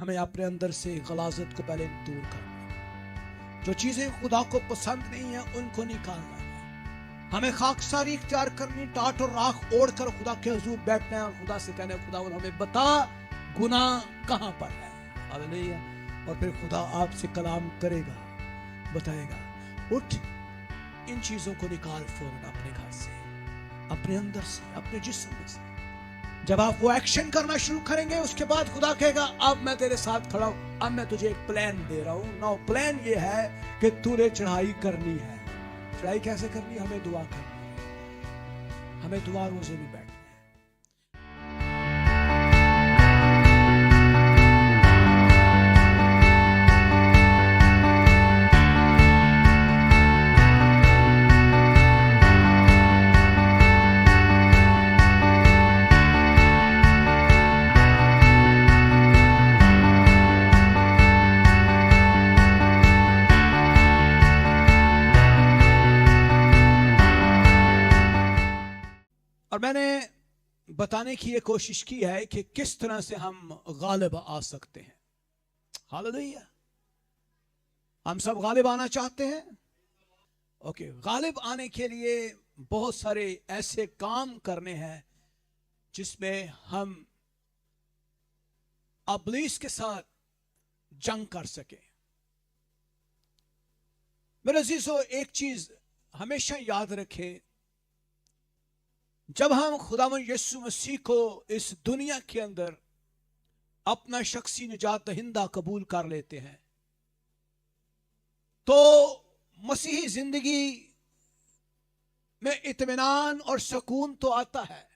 हमें अपने अंदर से गलाजत को पहले दूर करना है। जो चीजें खुदा को पसंद नहीं है उनको निकालना है। हमें खाकसारी इख्तियार करनी, टाट और राख ओढ़ कर खुदा के हुजूर बैठना है और खुदा से कहना है खुदा हमें बता गुनाह कहाँ पर है। हालेलुया। और फिर खुदा आपसे कलाम करेगा, बताएगा उठ इन चीजों को निकाल फौरन अपने घर से, अपने अंदर से, अपने जिस्म में से। जब आप वो एक्शन करना शुरू करेंगे उसके बाद खुदा कहेगा अब मैं तेरे साथ खड़ा हूं, अब मैं तुझे एक प्लान दे रहा हूं। नो प्लान ये है कि तूने चढ़ाई करनी है। चढ़ाई कैसे करनी है? हमें दुआ करनी है, हमें दुआ रोजे में बैठना है। और मैंने बताने की ये कोशिश की है कि किस तरह से हम गालिब आ सकते हैं। हालेलुया। हम सब गालिब आना चाहते हैं। ओके, गालिब आने के लिए बहुत सारे ऐसे काम करने हैं जिसमें हम इब्लीस के साथ जंग कर सके। मेरे अजीजों, एक चीज हमेशा याद रखें, जब हम खुदावंद यीशु मसीह को इस दुनिया के अंदर अपना शख्सी निजात दहिंदा कबूल कर लेते हैं तो मसीही जिंदगी में इत्मीनान और सुकून तो आता है।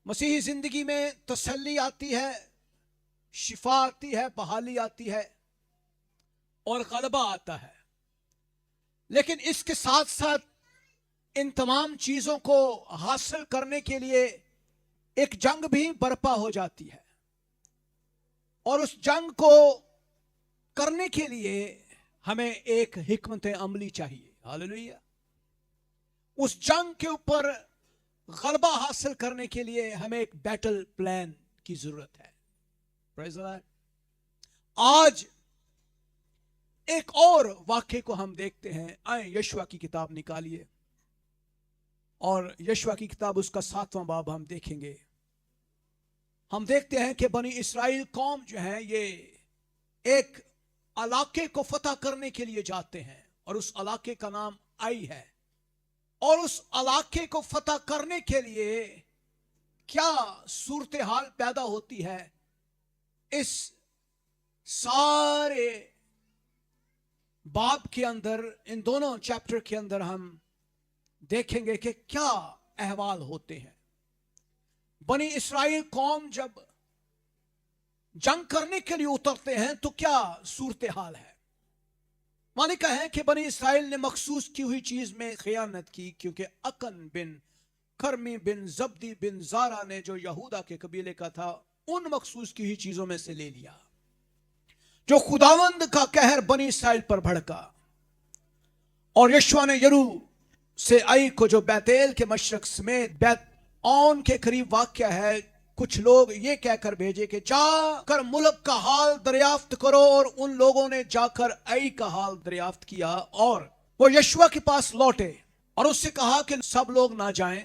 मसीही जिंदगी में तसल्ली आती है, शिफा आती है, बहाली आती है और गलबा आता है। लेकिन इसके साथ साथ इन तमाम चीजों को हासिल करने के लिए एक जंग भी बर्पा हो जाती है और उस जंग को करने के लिए हमें एक हिकमत अमली चाहिए। हालेलुया। उस जंग के ऊपर गलबा हासिल करने के लिए हमें एक बैटल प्लान की जरूरत है। Praise the Lord. आज एक और वाक्य को हम देखते हैं। आए यशुआ की किताब निकालिए और यशुआ की किताब उसका 7वां बाब हम देखेंगे। हम देखते हैं कि बनी इस्राएल कौम जो है ये एक इलाके को फतह करने के लिए जाते हैं और उस इलाके का नाम आई है। और उस इलाके को फतह करने के लिए क्या सूरत हाल पैदा होती है, इस सारे बाब के अंदर, इन दोनों चैप्टर के अंदर हम देखेंगे कि क्या अहवाल होते हैं। बनी इस्राएल कौम जब जंग करने के लिए उतरते हैं तो क्या सूरत हाल है। माने का है कि बनी इस्राएल ने मखसूस की हुई चीज में खयानत की, क्योंकि अकन बिन करमी बिन जब्दी बिन जारा ने जो यहूदा के कबीले का था उन मखसूस की हुई चीजों में से ले लिया। जो खुदावंद का कहर बनी इस्राएल पर भड़का और यशुआ ने यरू से आई को, जो बैतेल के मशरक समेत बैत ऑन के करीब वाक़या है, कुछ लोग ये कहकर भेजे कि जाकर मुल्क का हाल दरियाफ्त करो। और उन लोगों ने जाकर आई का हाल दरियाफ्त किया और वो यशुआ के पास लौटे और उससे कहा कि सब लोग ना जाएं,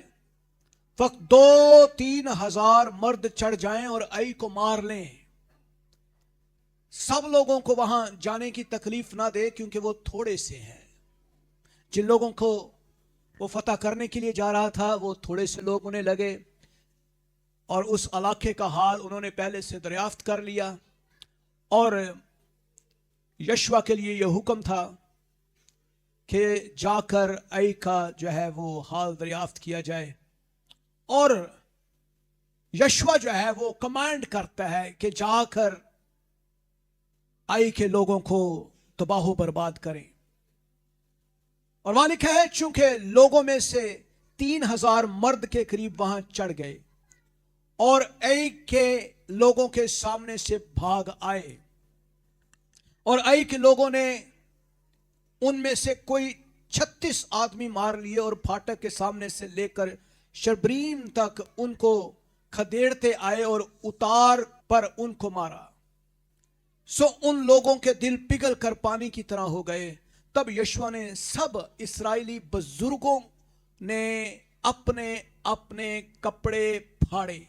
फक्त 2-3 हजार मर्द चढ़ जाएं और आई को मार लें। सब लोगों को वहां जाने की तकलीफ ना दे, क्योंकि वो थोड़े से हैं। जिन लोगों को वो फतह करने के लिए जा रहा था वो थोड़े से लोग उन्हें लगे और उस इलाके का हाल उन्होंने पहले से दरियाफ्त कर लिया। और यशुआ के लिए यह हुक्म था कि जाकर आई का जो है वो हाल दरियाफ्त किया जाए। और यशुआ जो है वो कमांड करता है कि जाकर आई के लोगों को तबाह बर्बाद करें। और वहां लिखा है चूंकि लोगों में से 3000 मर्द के करीब वहां चढ़ गए और आई के लोगों के सामने से भाग आए और आई के लोगों ने उनमें से कोई 36 आदमी मार लिए और फाटक के सामने से लेकर शबरीम तक उनको खदेड़ते आए और उतार पर उनको मारा। सो उन लोगों के दिल पिघल कर पानी की तरह हो गए। तब यहोशू ने सब इस्राएली बुजुर्गों ने अपने अपने कपड़े फाड़े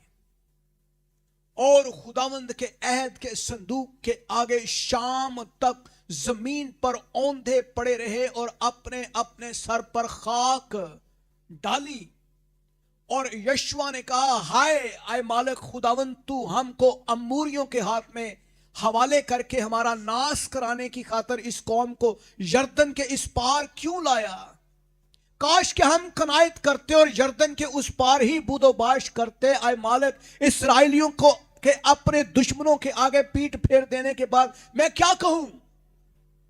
और खुदावंद के अहद के संदूक के आगे शाम तक जमीन पर औंधे पड़े रहे और अपने अपने सर पर खाक डाली। और यहोशू ने कहा, हाय आए मालिक खुदावंद, तू हमको अम्मोरियों के हाथ में हवाले करके हमारा नाश कराने की खातिर इस कौम को यरदन के इस पार क्यों लाया? काश कि हम कनायत करते और यरदन के उस पार ही बूदोबाश करते। आए मालिक, इस्राएलियों को के अपने दुश्मनों के आगे पीठ फेर देने के बाद मैं क्या कहूं?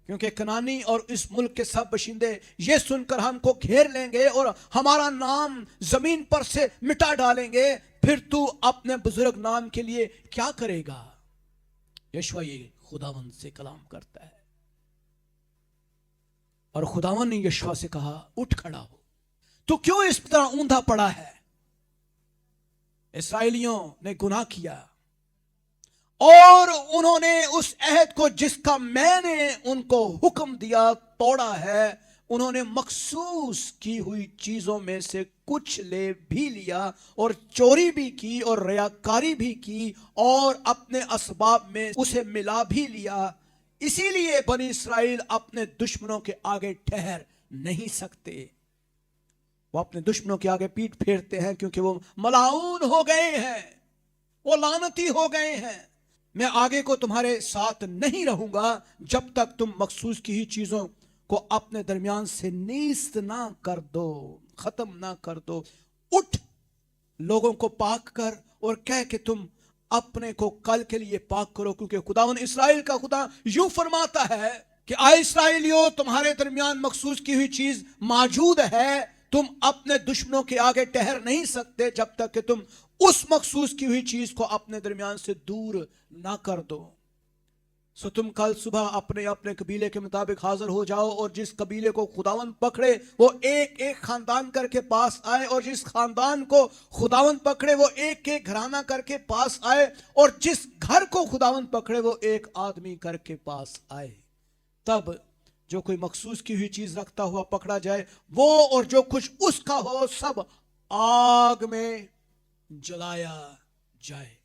क्योंकि कनानी और इस मुल्क के सब बशिंदे ये सुनकर हमको घेर लेंगे और हमारा नाम जमीन पर से मिटा डालेंगे। फिर तू अपने बुजुर्ग नाम के लिए क्या करेगा? यहोशू ये खुदावंद से कलाम करता है और खुदावंद ने यहोशू से कहा, उठ खड़ा हो, तू क्यों इस तरह ऊंधा पड़ा है? इस्राएलियों ने गुनाह किया और उन्होंने उस अहद को जिसका मैंने उनको हुक्म दिया तोड़ा है। उन्होंने मखसूस की हुई चीजों में से कुछ ले भी लिया और चोरी भी की और रियाकारी भी की और अपने असबाब में उसे मिला भी लिया। इसीलिए बनी इस्राएल अपने दुश्मनों के आगे ठहर नहीं सकते। वो अपने दुश्मनों के आगे पीठ फेरते हैं क्योंकि वो मलाऊन हो गए हैं, वो लानती हो गए हैं। मैं आगे को तुम्हारे साथ नहीं रहूंगा जब तक तुम मखसूस की ही चीजों को अपने दरमियान से नीस्त ना कर दो, खत्म ना कर दो। उठ, लोगों को पाक कर और कह कि तुम अपने को कल के लिए पाक करो, क्योंकि खुदावंद इस्राएल का खुदा यूं फरमाता है कि आए इस्राएलियों, तुम्हारे दरमियान मखसूस की हुई चीज मौजूद है। तुम अपने दुश्मनों के आगे ठहर नहीं सकते जब तक कि तुम उस मखसूस की हुई चीज को अपने दरमियान से दूर ना कर दो। सो तुम कल सुबह अपने अपने कबीले के मुताबिक हाजिर हो जाओ और जिस कबीले को खुदावंद पकड़े वो एक एक खानदान करके पास आए, और जिस खानदान को खुदावंद पकड़े वो एक एक घराना करके पास आए, और जिस घर को खुदावंद पकड़े वो एक आदमी करके पास आए। तब जो कोई मखसूस की हुई चीज रखता हुआ पकड़ा जाए, वो और जो कुछ उसका हो सब आग में जलाया जाए,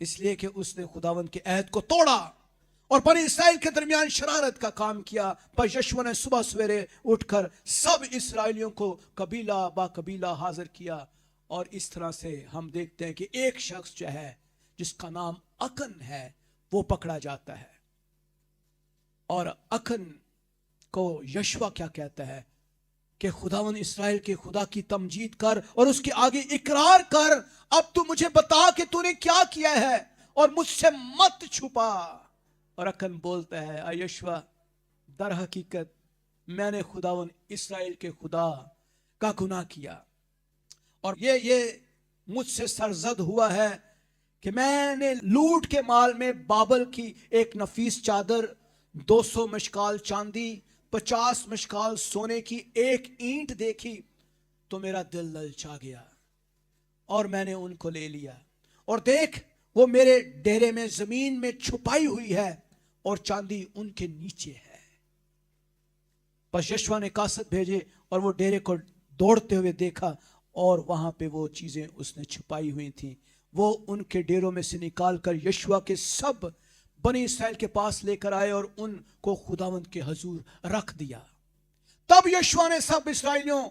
इसलिए कि उसने खुदावंद के अहद को तोड़ा और बनी इस्राएल के दरमियान शरारत का काम किया। पर यहोशू ने सुबह सवेरे उठकर सब इस्राएलियों को कबीला बा कबीला हाजिर किया। और इस तरह से हम देखते हैं कि एक शख्स जो है जिसका नाम अकन है वो पकड़ा जाता है। और अकन को यहोशू क्या कहता है कि खुदावंद इस्राएल के खुदा की तमजीद कर और उसके आगे इकरार कर, अब तू मुझे बता कि तूने क्या किया है और मुझसे मत छुपा। और अकन बोलता है, यहोशू दर हकीकत मैंने खुदावंद इस्राएल के खुदा का गुनाह किया और ये मुझसे सरजद हुआ है कि मैंने लूट के माल में बाबल की एक नफीस चादर, 200 मशकाल चांदी, 50 मशकाल सोने की एक ईंट देखी तो मेरा दिल ललचा गया और मैंने उनको ले लिया। और देख, वो मेरे डेरे में जमीन में छुपाई हुई है और चांदी उनके नीचे है। बस यहोशू ने कासत भेजे और वो डेरे को दौड़ते हुए देखा और वहां पे वो चीजें उसने छुपाई हुई थी। वो उनके डेरों में से निकाल कर यहोशू के सब बनी इस्राएल के पास लेकर आए और उनको खुदावंद के हजूर रख दिया। तब यहोशू ने सब इस्राएलियों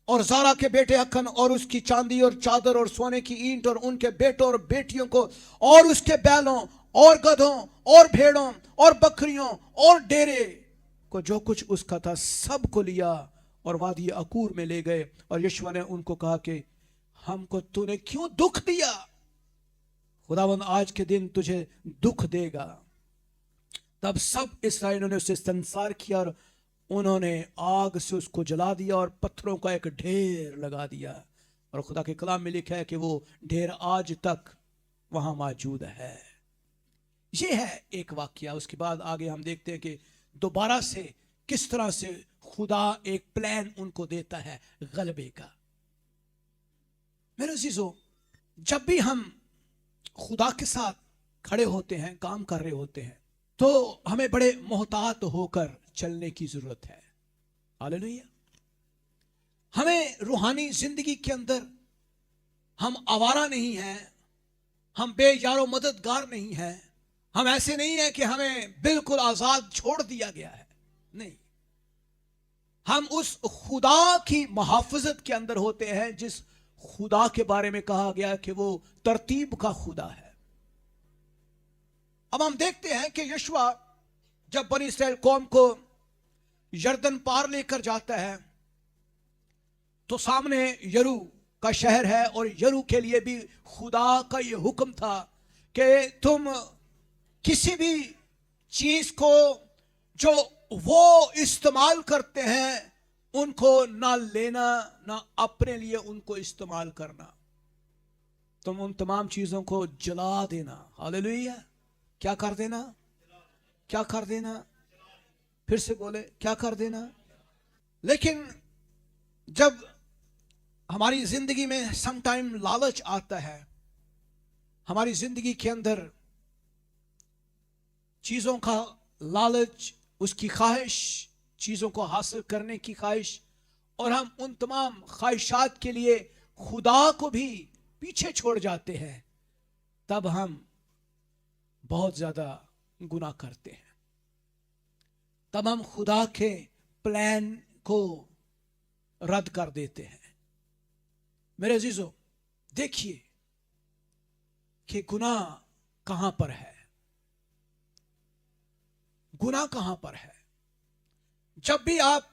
और जारा के बेटे अकन और उसकी चांदी और चादर और सोने की ईंट और उनके बेटों और बेटियों को और उसके बैलों और गधों और भेड़ों और बकरियों और डेरे को जो कुछ उसका था सब को लिया और वादी अकूर में ले गए। और यहोशू ने उनको कहा कि हमको तूने क्यों दुख दिया? खुदावंद आज के दिन तुझे दुख देगा। तब सब इस्राएलियों ने उसे संसार किया और उन्होंने आग से उसको जला दिया और पत्थरों का एक ढेर लगा दिया। और खुदा के कलाम में लिखा है कि वो ढेर आज तक वहां मौजूद है। ये है एक वाकया। उसके बाद आगे हम देखते हैं कि दोबारा से किस तरह से खुदा एक प्लान उनको देता है गलबे का। मेरे अजीजों, जब भी हम खुदा के साथ کھڑے ہوتے ہیں, کام کر رہے ہوتے ہیں, تو ہمیں بڑے محتاط ہو کر چلنے کی ضرورت ہے. ہاللیلویا. ہمیں روحانی زندگی کے اندر ہم آوارہ نہیں ہیں, ہم بے یار و مددگار نہیں ہیں, ہم ایسے نہیں ہیں کہ ہمیں بالکل آزاد چھوڑ دیا گیا ہے. نہیں, ہم اس خدا کی محافظت کے اندر ہوتے ہیں جس خدا کے بارے میں کہا گیا کہ وہ ترتیب کا خدا ہے. اب ہم دیکھتے ہیں کہ یشوع جب بنی اسرائیل قوم کو یردن پار لے کر جاتا ہے تو سامنے یرو کا شہر ہے, اور یرو کے لیے بھی خدا کا یہ حکم تھا کہ تم کسی بھی چیز کو جو وہ استعمال کرتے ہیں ان کو نہ لینا, نہ اپنے لیے ان کو استعمال کرنا. تم ان تمام چیزوں کو جلا دینا. ہاللیلویا. کیا کر دینا؟ کیا کر دینا؟ پھر سے بولے, کیا کر دینا؟ لیکن جب ہماری زندگی میں سم ٹائم لالچ آتا ہے, ہماری زندگی کے اندر چیزوں کا لالچ, اس کی خواہش, چیزوں کو حاصل کرنے کی خواہش, اور ہم ان تمام خواہشات کے لیے خدا کو بھی پیچھے چھوڑ جاتے ہیں, تب ہم بہت زیادہ گناہ کرتے ہیں. تب ہم خدا کے پلان کو رد کر دیتے ہیں. میرے عزیزو, دیکھیے کہ گناہ کہاں پر ہے. گناہ کہاں پر ہے؟ جب بھی آپ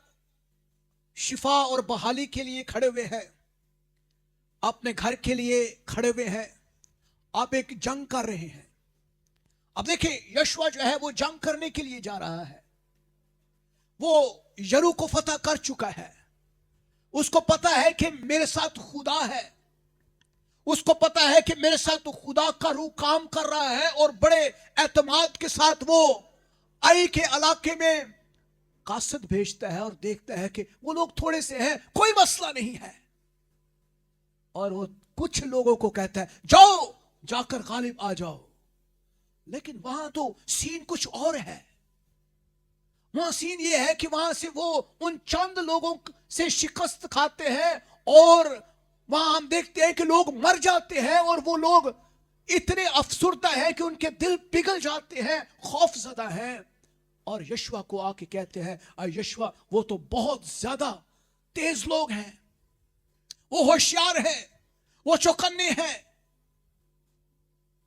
شفا اور بحالی کے لیے کھڑے ہوئے ہیں, اپنے گھر کے لیے کھڑے ہوئے ہیں, آپ ایک جنگ کر رہے ہیں. اب دیکھیں, یشوع جو ہے وہ جنگ کرنے کے لیے جا رہا ہے. وہ یرو کو فتح کر چکا ہے. اس کو پتا ہے کہ میرے ساتھ خدا ہے. اس کو پتا ہے کہ میرے ساتھ خدا کا روح کام کر رہا ہے, اور بڑے اعتماد کے ساتھ وہ آئی کے علاقے میں قاصد بھیجتا ہے اور دیکھتا ہے کہ وہ لوگ تھوڑے سے ہیں, کوئی مسئلہ نہیں ہے, اور وہ کچھ لوگوں کو کہتا ہے جاؤ, جا کر غالب آ جاؤ. لیکن وہاں تو سین کچھ اور ہے. وہاں سین یہ ہے کہ وہاں سے وہ ان چند لوگوں سے شکست کھاتے ہیں, اور وہاں ہم دیکھتے ہیں کہ لوگ مر جاتے ہیں, اور وہ لوگ اتنے افسردہ ہیں کہ ان کے دل پگھل جاتے ہیں, خوف زدہ ہیں, اور یشوع کو آ کے کہتے ہیں اے یشوع, وہ تو بہت زیادہ تیز لوگ ہیں, وہ ہوشیار ہیں, وہ چوکنے ہیں,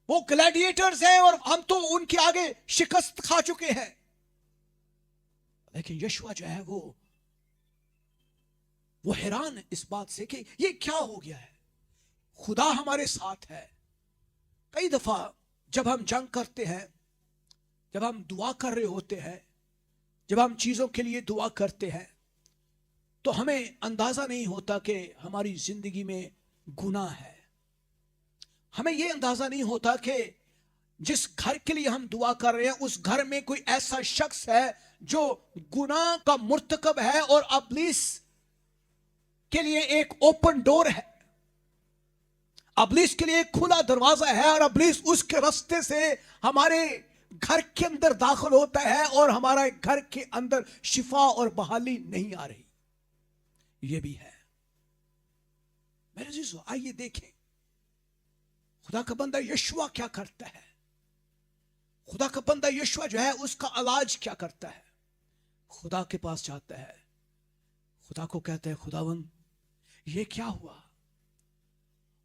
وہ گلیڈیٹرز ہیں, اور ہم تو ان کے آگے شکست کھا چکے ہیں. لیکن یشوع جو ہے وہ حیران اس بات سے کہ یہ کیا ہو گیا ہے, خدا ہمارے ساتھ ہے. کئی دفعہ جب ہم جنگ کرتے ہیں, جب ہم دعا کر رہے ہوتے ہیں, جب ہم چیزوں کے لیے دعا کرتے ہیں, تو ہمیں اندازہ نہیں ہوتا کہ ہماری زندگی میں گناہ ہے. ہمیں یہ اندازہ نہیں ہوتا کہ جس گھر کے لیے ہم دعا کر رہے ہیں اس گھر میں کوئی ایسا شخص ہے جو گناہ کا مرتکب ہے, اور ابلیس کے لیے ایک اوپن ڈور ہے, ابلیس کے لیے ایک کھلا دروازہ ہے, اور ابلیس اس کے راستے سے ہمارے گھر کے اندر داخل ہوتا ہے, اور ہمارے گھر کے اندر شفا اور بحالی نہیں آ رہی. یہ بھی ہے. میرے عزیزو, آئیے دیکھیں خدا کا بندہ یشوع کیا کرتا ہے. خدا کا بندہ یشوع جو ہے اس کا علاج کیا کرتا ہے. خدا کے پاس جاتا ہے, خدا کو کہتا ہے خداوند یہ کیا ہوا,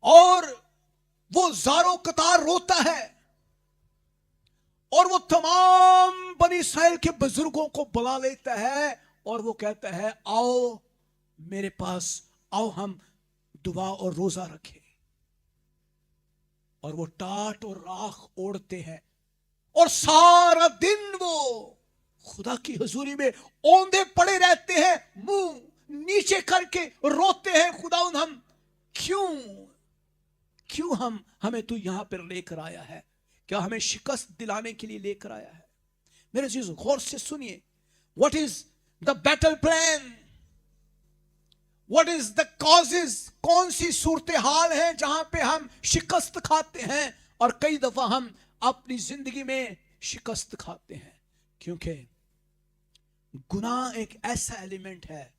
اور وہ زاروں قطار روتا ہے, اور وہ تمام بنی اسرائیل کے بزرگوں کو بلا لیتا ہے, اور وہ کہتا ہے آؤ میرے پاس, آؤ ہم دعا اور روزہ رکھیں. اور وہ ٹاٹ اور راکھ اوڑھتے ہیں, اور سارا دن وہ خدا کی حضوری میں اوندے پڑے رہتے ہیں, منہ نیچے کر کے روتے ہیں, خداوند ہم کیوں ہمیں تو یہاں پر لے کر آیا ہے, کیا ہمیں شکست دلانے کے لیے لے کر آیا ہے. میرے عزیز غور سے سنیے, what is the battle plan, what is the causes, کون سی صورتحال ہے جہاں پہ ہم شکست کھاتے ہیں, اور کئی دفعہ ہم अपनी जिंदगी में शिकस्त खाते हैं, क्योंकि गुनाह एक ऐसा एलिमेंट है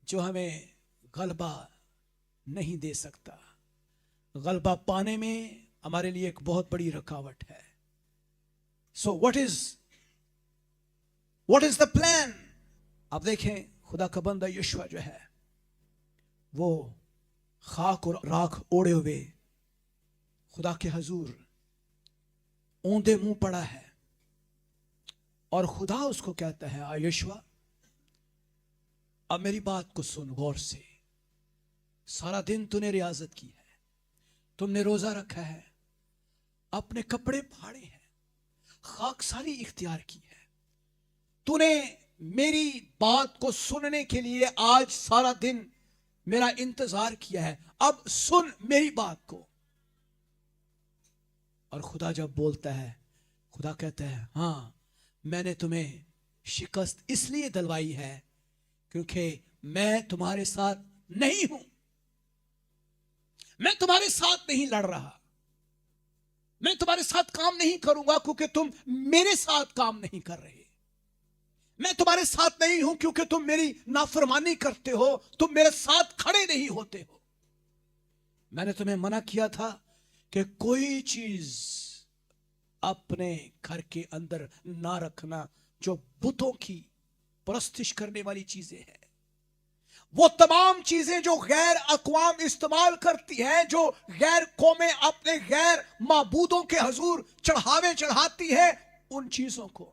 जो हमें गलबा नहीं दे सकता। गलबा पाने में हमारे लिए एक बहुत बड़ी रुकावट है। So what is the plan? आप देखें, खुदा का बंदा यीशुआ जो है वो खाक और राख ओढ़े हुए खुदा के हजूर औंधे मुंह पड़ा है, और खुदा उसको कहता है, आ यीशुआ, अब मेरी बात को सुन गौर से। सारा दिन तूने रियाजत की है, तुमने रोजा रखा है, अपने कपड़े फाड़े हैं, खाकसारी इख्तियार की है, तूने मेरी बात को सुनने के लिए आज सारा दिन मेरा इंतजार किया है, अब सुन मेरी बात को। और खुदा जब बोलता है, खुदा कहता है, हाँ, मैंने तुम्हें शिकस्त इसलिए दिलवाई है क्योंकि मैं तुम्हारे साथ नहीं हूं, मैं तुम्हारे साथ नहीं लड़ रहा, मैं तुम्हारे साथ काम नहीं करूंगा क्योंकि तुम मेरे साथ काम नहीं कर रहे, मैं तुम्हारे साथ नहीं हूं क्योंकि तुम मेरी नाफरमानी करते हो, तुम मेरे साथ खड़े नहीं होते हो। मैंने तुम्हें मना किया था कि कोई चीज अपने घर के अंदर ना रखना जो बुतों की परस्तिश करने वाली चीजें हैं, वो तमाम चीजें जो गैर अक़वाम इस्तेमाल करती हैं, जो गैर कौमें अपने गैर माबूदों के हजूर चढ़ावे चढ़ाती है, उन चीजों को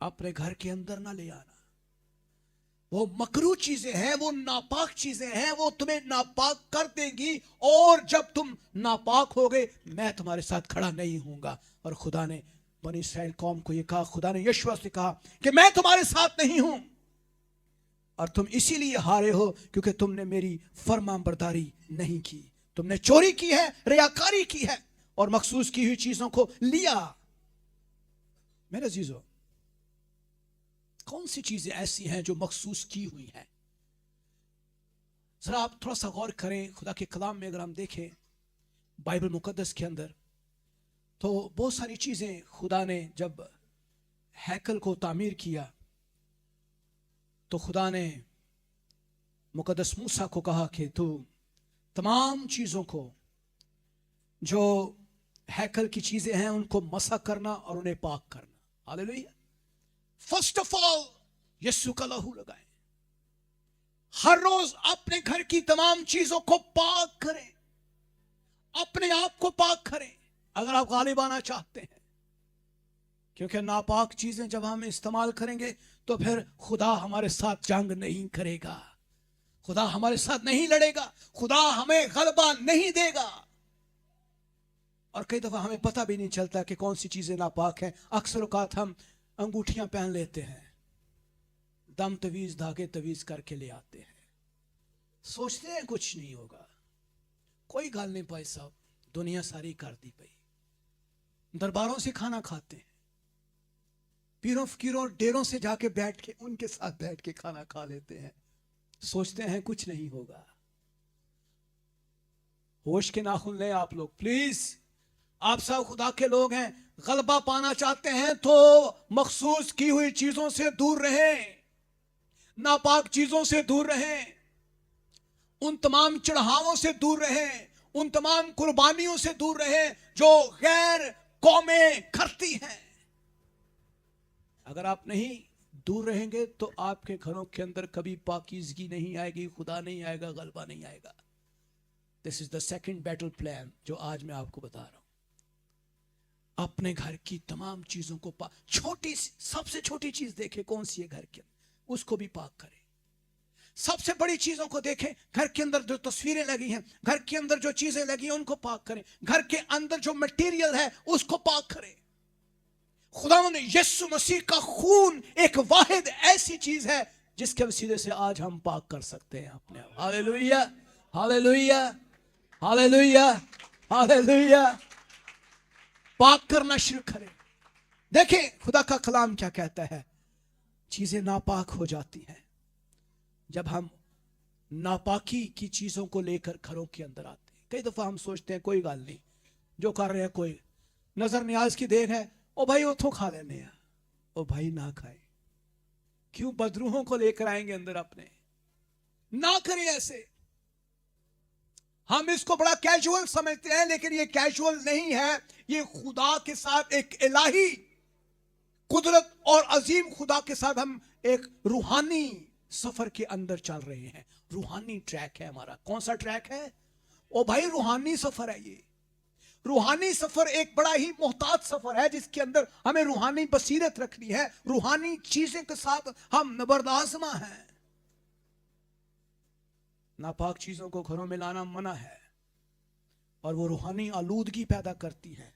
अपने घर के अंदर ना ले आना। वो मकरू चीजें हैं, वो नापाक चीजें हैं, वो तुम्हें नापाक कर देंगी, और जब तुम नापाक हो गए मैं तुम्हारे साथ खड़ा नहीं होऊंगा। और खुदा ने बनी इस्राएल कौम को ये कहा, खुदा ने यीशुआ से कहा कि मैं तुम्हारे साथ नहीं हूं, और तुम इसीलिए हारे हो क्योंकि तुमने मेरी फरमानबरदारी नहीं की, तुमने चोरी की है, रियाकारी की है, और मखसूस की हुई चीजों को लिया। मेरे अजीजों, कौन सी चीजें ऐसी हैं जो मखसूस की हुई हैं? जरा आप थोड़ा सा गौर करें। खुदा के कलाम में अगर हम देखें बाइबल मुकद्दस के अंदर, तो बहुत सारी चीजें खुदा ने जब हैकल को तामीर किया तो खुदा ने मुकद्दस मूसा को कहा कि तू तमाम चीजों को जो हैकल की चीजें हैं उनको मसा करना और उन्हें पाक करना। हालेलुया। फर्स्ट ऑफ ऑल यीशु का लहू लगाएं, हर रोज अपने घर की तमाम चीजों को पाक करें, अपने आप को पाक करें अगर आप गालिब आना चाहते हैं, क्योंकि नापाक चीजें जब हम इस्तेमाल करेंगे तो फिर खुदा हमारे साथ जंग नहीं करेगा, खुदा हमारे साथ नहीं लड़ेगा, खुदा हमें गलबा नहीं देगा। और कई दफा हमें पता भी नहीं चलता कि कौन सी चीजें नापाक हैं। अक्सर औकात हम अंगूठियां पहन लेते हैं, दम तवीज धागे तवीज करके ले आते हैं, सोचते हैं कुछ नहीं होगा, कोई गाल नहीं पाई साहब, दुनिया सारी कर दी पई। दरबारों से खाना खाते हैं, पीरों फकीरों डेरों से जाके बैठ के उनके साथ बैठ के खाना खा लेते हैं, सोचते हैं कुछ नहीं होगा। होश के नाखून लें आप लोग प्लीज। आप सब खुदा के लोग हैं, गलबा पाना चाहते हैं तो मखसूस की हुई चीजों से दूर रहें, नापाक चीजों से दूर रहें, उन तमाम चढ़ावों से दूर रहें, उन तमाम कुर्बानियों से दूर रहें जो गैर कौमें करती हैं। अगर आप नहीं दूर रहेंगे तो आपके घरों के अंदर कभी पाकीज़गी नहीं आएगी, खुदा नहीं आएगा, गलबा नहीं आएगा। This is the second battle plan जो आज मैं आपको बता रहा हूं। अपने घर की तमाम चीजों को छोटी सबसे छोटी चीज देखें कौन सी है घर के अंदर, उसको भी पाक करें। सबसे बड़ी चीजों को देखें, घर के अंदर जो तस्वीरें लगी हैं, घर के अंदर जो चीजें लगी हैं उनको पाक करें, घर के अंदर जो मटेरियल है उसको पाक करें। खुदा ने यीशु मसीह का खून एक वाहिद ऐसी चीज है जिसके वसीले से आज हम पाक कर सकते हैं अपने आप। Hallelujah, hallelujah, hallelujah, hallelujah. पाक करना शुरू करें। देखें खुदा का कलाम क्या कहता है, चीजें नापाक हो जाती हैं जब हम नापाकी की चीजों को लेकर घरों के अंदर आते हैं। कई दफा हम सोचते हैं कोई गल नहीं, जो कर रहे हैं कोई, नजर न्याज की देख है, ओ भाई उठो खा लेने हैं, ओ भाई ना खाए। क्यों बदरूहों को लेकर आएंगे अंदर अपने? ना करें ऐसे। हम इसको बड़ा कैजुअल समझते हैं, लेकिन ये कैजुअल नहीं है। ये खुदा के साथ एक इलाही कुदरत और अजीम खुदा के साथ हम एक रूहानी सफर के अंदर चल रहे हैं। रूहानी ट्रैक है हमारा। कौन सा ट्रैक है? ओ भाई रूहानी सफर है। ये रूहानी सफर एक बड़ा ही मोहताज सफर है, जिसके अंदर हमें रूहानी बसीरत रखनी है। रूहानी चीजें के साथ हम नबरदाज़मा हैं। नापाक चीजों को घरों में लाना मना है, और वो रूहानी आलूदगी पैदा करती है,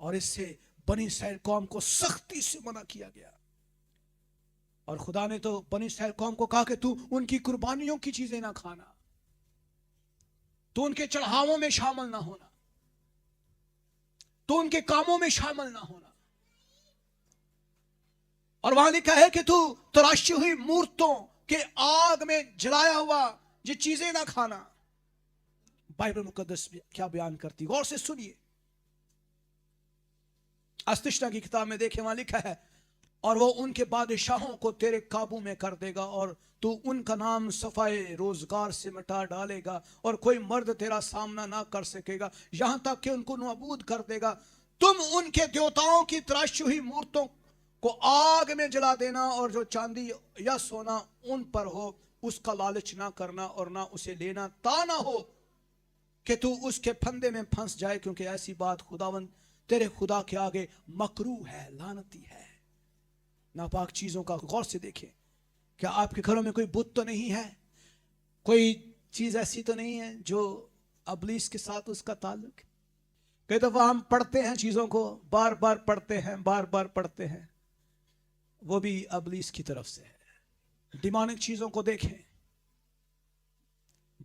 और इससे बनी इसराइल कौम को सख्ती से मना किया गया। और खुदा ने तो बनी इसराइल कौम को कहा कि तू उनकी कुर्बानियों की चीजें ना खाना, तू उनके चढ़ावों में शामिल ना होना, तो उनके कामों में शामिल ना होना। और वहां लिखा है कि तू तराशी हुई मूर्तों के आग में जलाया हुआ ये चीजें ना खाना। बाइबल मुकद्दस क्या बयान करती, गौर से सुनिए। अस्तिष्ठा की किताब में देखें, वहां लिखा है, और वो उनके बादशाहों को तेरे काबू में कर देगा, और तू उनका नाम सफाए रोजगार से मिटा डालेगा, और कोई मर्द तेरा सामना ना कर सकेगा, यहां तक कि उनको नाबूद कर देगा। तुम उनके देवताओं की तराशी हुई मूर्तों को आग में जला देना, और जो चांदी या सोना उन पर हो उसका लालच ना करना, और ना उसे लेना, ता ना हो कि तू उसके फंदे में फंस जाए, क्योंकि ऐसी बात खुदावंद तेरे खुदा के आगे मकरूह है, लानती है। नापाक चीजों का गौर से देखें। क्या आपके घरों में कोई बुत तो नहीं है? कोई चीज ऐसी तो नहीं है जो अबलीस के साथ उसका ताल्लुक है? कई दफा हम पढ़ते हैं चीजों को, बार बार पढ़ते हैं, बार बार पढ़ते हैं, वो भी अबलीस की तरफ से है। डिमोनिक चीजों को देखें,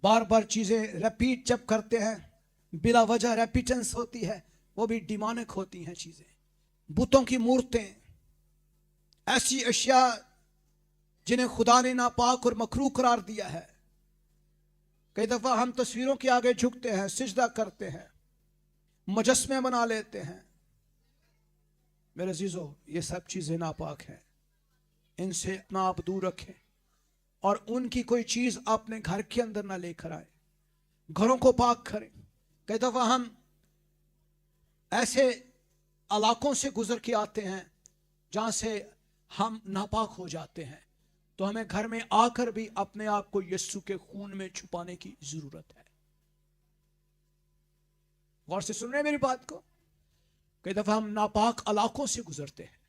बार बार चीजें रिपीट जब करते हैं, बिला वजह रेपिटेंस होती है, वो भी डिमोनिक होती हैं चीजें। बुतों की मूर्तें, ऐसी अशिया जिन्हें खुदा ने नापाक और मकरूह करार दिया है। कई दफा हम तस्वीरों के आगे झुकते हैं, सिजदा करते हैं, मुजस्मे बना लेते हैं। मेरे अजीजों, ये सब चीजें नापाक हैं, इनसे अपना आप दूर रखें, और उनकी कोई चीज अपने घर के अंदर ना लेकर आए। घरों को पाक करें। कई दफा हम ऐसे इलाकों से गुजर के आते हैं जहां से हम नापाक हो जाते हैं, तो हमें घर में आकर भी अपने आप को यीशु के खून में छुपाने की जरूरत है। गौर से सुन रहे हैं मेरी बात को? कई दफा हम नापाक इलाकों से गुजरते हैं,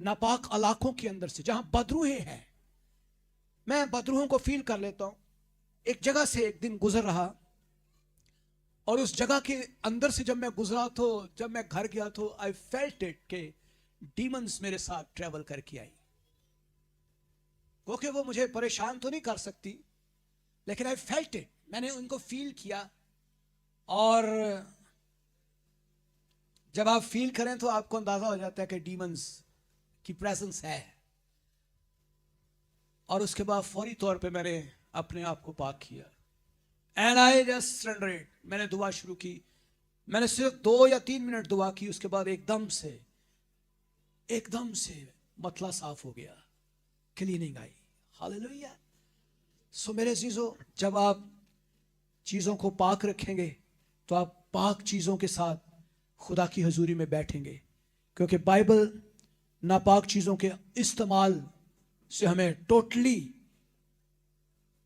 नापाक इलाकों के अंदर से जहां बदरूहे हैं। मैं बदरूहों को फील कर लेता हूं। एक जगह से एक दिन गुजर रहा, और उस जगह के अंदर से जब मैं गुजरा, तो जब मैं घर गया तो आई फेल्ट इट के डीमंस मेरे साथ ट्रेवल करके आई। क्योंकि वो मुझे परेशान तो नहीं कर सकती, लेकिन आई फेल्ट इट, मैंने उनको फील किया। और जब आप फील करें तो आपको अंदाजा हो जाता है कि डीमंस की प्रेजेंस है। और उसके बाद फौरी तौर पे मैंने अपने आप को पाक किया, एंड आई जस्ट सरेंडर। मैंने दुआ शुरू की। मैंने सिर्फ 2 या 3 मिनट दुआ की, उसके बाद एकदम से मतला साफ हो गया, क्लीनिंग आई। हालेलुया। सो मेरे अजीजों, जब आप चीजों को पाक रखेंगे तो आप पाक चीजों के साथ खुदा की हजूरी में बैठेंगे, क्योंकि बाइबल नापाक चीजों के इस्तेमाल से हमें टोटली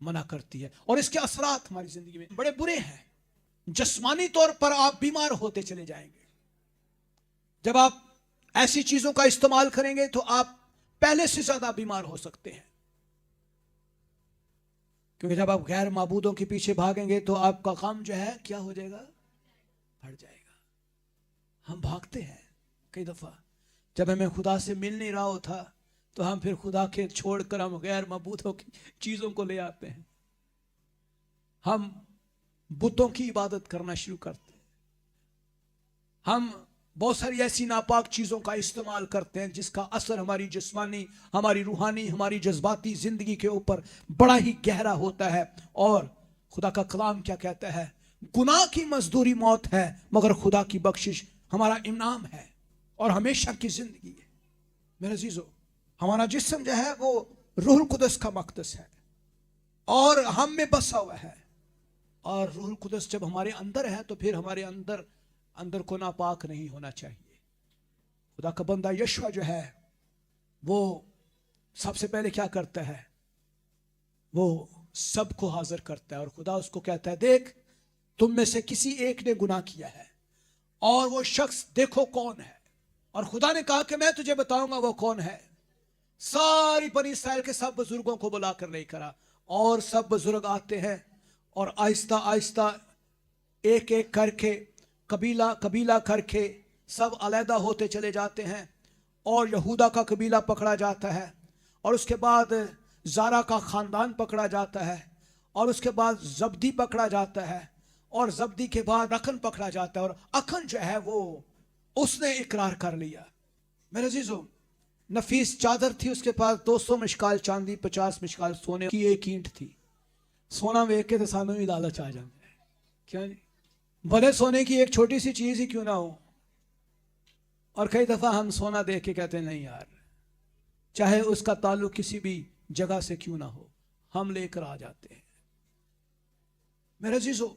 मना करती है, और इसके असरात हमारी जिंदगी में बड़े बुरे हैं। जिस्मानी तौर पर आप बीमार होते चले जाएंगे। जब आप ऐसी चीजों का इस्तेमाल करेंगे तो आप पहले से ज्यादा बीमार हो सकते हैं, क्योंकि जब आप गैर माबूदों के पीछे भागेंगे तो आपका काम जो है क्या हो जाएगा? बढ़ जाएगा। हम भागते हैं कई दफा, जब हमें खुदा से मिल नहीं रहा होता तो हम फिर खुदा के छोड़कर हम गैर माबूदों की चीजों को ले आते हैं। हम बुतों की इबादत करना शुरू करते हैं। हम बहुत सारी ऐसी नापाक चीजों का इस्तेमाल करते हैं जिसका असर हमारी जिस्मानी, हमारी रूहानी, हमारी जज्बाती जिंदगी के ऊपर बड़ा ही गहरा होता है। और खुदा का कलाम क्या कहता है? गुनाह की मजदूरी मौत है, मगर खुदा की बख्शिश हमारा इनाम है और हमेशा की जिंदगी है। मेरे अजीजों, हमारा जिस्म जो है वो रूहुल कुदस का मक़दस है और हम में बसा हुआ है, और रूहुल कुदस जब हमारे अंदर है तो फिर हमारे अंदर को नापाक नहीं होना चाहिए। खुदा का बंदा यशुआ जो है वो सबसे पहले क्या करता है, वो सबको हाजिर करता है और खुदा उसको कहता है, देख तुम में से किसी एक ने गुनाह किया है और वो शख्स देखो कौन है। और खुदा ने कहा कि मैं तुझे बताऊंगा वो कौन है। सारी बनी इस्राएल के सब बुजुर्गों को बुलाकर लेकर आ, और सब बुजुर्ग आते हैं और आहिस्ता आहिस्ता एक एक करके कबीला कबीला करके सब अलहदा होते चले जाते हैं और यहूदा का कबीला पकड़ा जाता है और उसके बाद ज़ारा का ख़ानदान पकड़ा जाता है और उसके बाद जब्दी पकड़ा जाता है और जब्दी के बाद अखन पकड़ा जाता है और अखन जो है वो उसने इकरार कर लिया। मेरे अजीजों, नफीस चादर थी उसके पास, 200 मिशकाल चांदी, 50 मिशकाल सोने की एक ईंट थी। सोना वेख के तो सानू भी लालच आ जाता है, क्यों नहीं? भले सोने की एक छोटी सी चीज ही क्यों ना हो। और कई दफा हम सोना देख के कहते हैं नहीं यार, चाहे उसका ताल्लुक किसी भी जगह से क्यों ना हो, हम लेकर आ जाते हैं। मेरे अजीजों,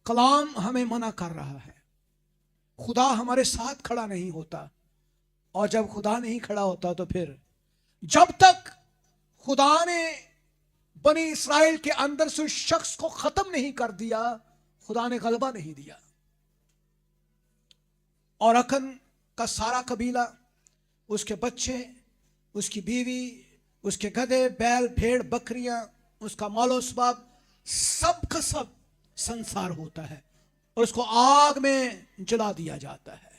कलाम हमें मना कर रहा है। खुदा हमारे साथ खड़ा नहीं होता, और जब खुदा नहीं खड़ा होता तो फिर जब तक खुदा ने बनी इस्राएल के अंदर से उस शख्स को खत्म नहीं कर दिया, खुदा ने गलबा नहीं दिया। और अखन का सारा कबीला, उसके बच्चे, उसकी बीवी, उसके गधे, बैल, भेड़, बकरियां, उसका मालो सबाब, सब का सब संसार होता है और उसको आग में जला दिया जाता है।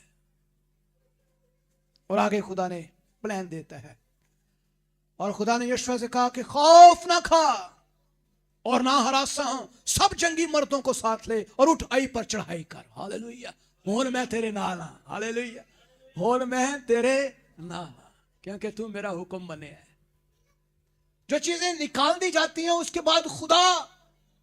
और आगे खुदा ने प्लान देता है और खुदा ने यशुआ से कहा कि खौफ ना खा और ना हरासा हो, सब जंगी मर्दों को साथ ले और उठ आई पर चढ़ाई कर। हालेलुया, हुन मैं तेरे नाल हां। हालेलुया, हुन मैं तेरे नाल, क्योंकि तू मेरा हुक्म बने है। जो चीजें निकाल दी जाती हैं उसके बाद खुदा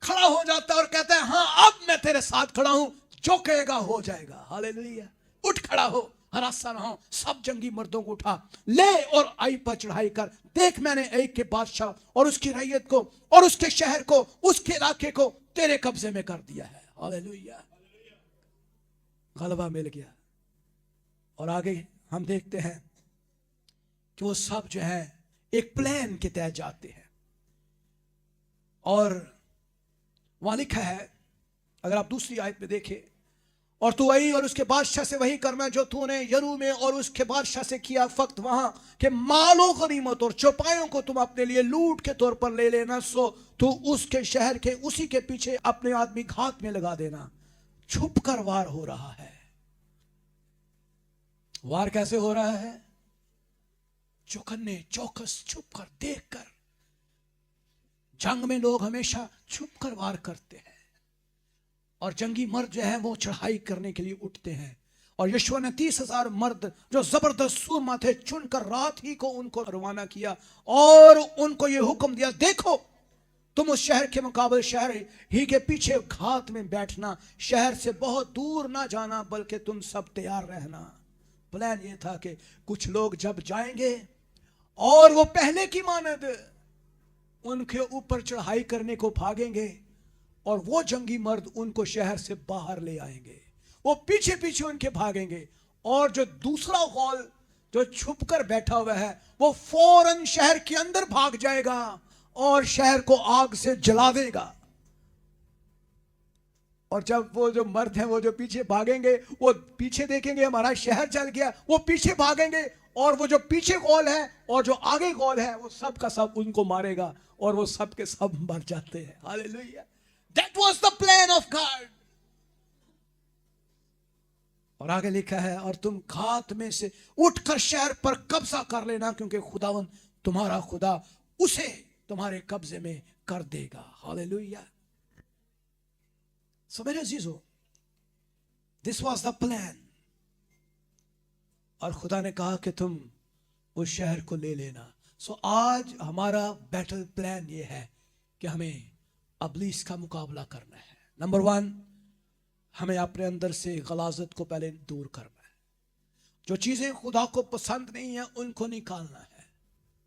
खड़ा हो जाता है और कहता है हाँ अब मैं तेरे साथ खड़ा हूं, जो कहेगा हो जाएगा। हालेलुया, उठ खड़ा हो, हरासा ना हो, सब जंगी मर्दों को उठा ले और आई पर चढ़ाई कर। देख मैंने एक के बादशाह और उसकी रैयत को और उसके शहर को, उसके इलाके को तेरे कब्जे में कर दिया है। हालेलुया, गलबा मिल गया। और आगे हम देखते हैं कि वो सब जो है एक प्लान के तहत जाते हैं। और वहां लिखा है, अगर आप दूसरी आयत में देखें, और तू आई और उसके बादशाह से वही करना जो तूने यरू में और उसके बादशाह से किया, फक्त वहां के मालों गनीमत और चौपायों को तुम अपने लिए लूट के तौर पर ले लेना। सो तू उसके शहर के उसी के पीछे अपने आदमी घात में लगा देना। छुप कर वार हो रहा है। वार कैसे हो रहा है? चौकन्ने, चौकस, छुप कर, देख कर। जंग में लोग हमेशा छुप कर वार करते हैं और जंगी मर्द जो है वो चढ़ाई करने के लिए उठते हैं। और यशुआ ने 30,000 मर्द जो जबरदस्त सूरमा थे चुनकर रात ही को उनको रवाना किया और उनको ये हुक्म दिया, देखो तुम उस शहर के मुकाबले शहर ही के पीछे घात में बैठना, शहर से बहुत दूर ना जाना, बल्कि तुम सब तैयार रहना। प्लान ये था कि कुछ लोग जब जाएंगे और वो पहले की मानद उनके ऊपर चढ़ाई करने को भागेंगे और वो जंगी मर्द उनको शहर से बाहर ले आएंगे। वो पीछे पीछे उनके भागेंगे और जो दूसरा गौल जो छुप कर बैठा हुआ है वो फौरन शहर के अंदर भाग जाएगा और शहर को आग से जला देगा। और जब वो जो मर्द हैं वो जो पीछे भागेंगे, वो पीछे देखेंगे हमारा शहर जल गया, वो पीछे भागेंगे और वो जो पीछे गौल है और जो आगे गौल है वो सब का सब उनको मारेगा और वो सब के सब मर जाते हैं। Hallelujah, that was the plan of God. और आगे लिखा है, और तुम घात में से उठकर शहर पर कब्जा कर लेना, क्योंकि खुदावन तुम्हारा खुदा उसे तुम्हारे कब्जे में कर देगा। हालेलुया। सो मेरे अजीजों, दिस वाज द प्लान। और खुदा ने कहा कि तुम उस शहर को ले लेना। सो आज हमारा बैटल प्लान ये है कि हमें इब्लीस का मुकाबला करना है। नंबर 1, हमें अपने अंदर से गलाजत को पहले दूर करना है। जो चीजें खुदा को पसंद नहीं है उनको निकालना है।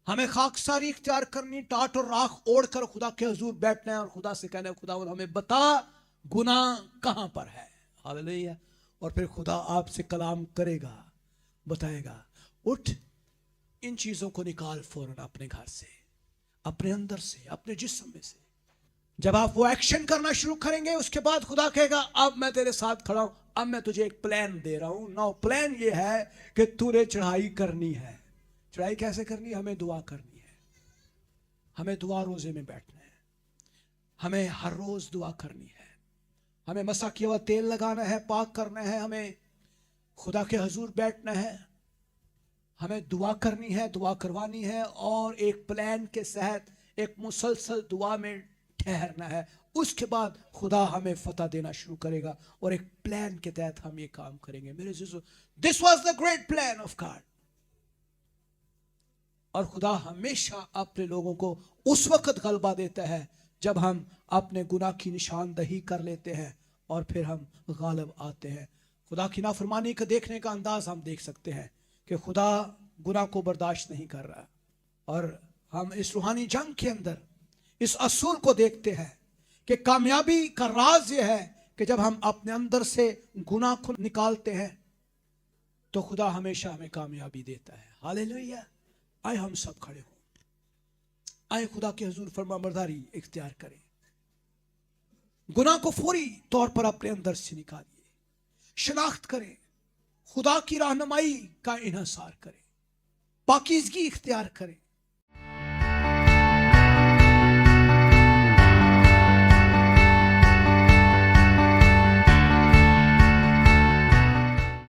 हमें खाकसारी इख्तियार करनी, टाट और राख ओढ़ कर खुदा के हुजूर बैठना है और खुदा से कहना है खुदा हमें बता गुनाह कहां पर है। हालेलुया। और फिर खुदा आपसे कलाम करेगा, बताएगा उठ इन चीजों को निकाल फौरन अपने घर से, अपने अंदर से, अपने जिस्म में से। जब आप वो एक्शन करना शुरू करेंगे उसके बाद खुदा कहेगा अब मैं तेरे साथ खड़ा हूं, अब मैं तुझे एक प्लान दे रहा हूं। नाउ प्लान ये है कि तूने चढ़ाई करनी है। चढ़ाई कैसे करनी है? हमें दुआ करनी है, हमें दुआ रोजे में बैठना है, हमें हर रोज दुआ करनी है, हमें मसा किया हुआ तेल लगाना है, पाक करना है, हमें खुदा के हुजूर बैठना है, हमें दुआ करनी है, दुआ करवानी है और एक प्लान के तहत एक मुसलसल दुआ में ठहरना है। उसके बाद खुदा हमें फतह देना शुरू करेगा और एक प्लान के तहत हम ये काम करेंगे। मेरे जीजो, this was the great plan of God. और खुदा हमेशा अपने लोगों को उस वक्त गलबा देता है जब हम अपने गुनाह की निशानदही कर लेते हैं और फिर हम गालिब आते हैं। खुदा की नाफरमानी का देखने का अंदाज हम देख सकते हैं कि खुदा गुनाह को बर्दाश्त नहीं कर रहा, और हम इस रूहानी जंग के अंदर इस असूल को देखते हैं कि कामयाबी का राज यह है कि जब हम अपने अंदर से गुनाह को निकालते हैं तो खुदा हमेशा हमें कामयाबी देता है। हालेलुया। आए हम सब खड़े हों, आए खुदा के हुजूर फरमाबरदारी इख्तियार करें, गुनाह को फौरी तौर पर अपने अंदर से निकालिए, शनाख्त करें, खुदा की रहनुमाई का इन्हसार करें, पाकीज़गी इख्तियार करें।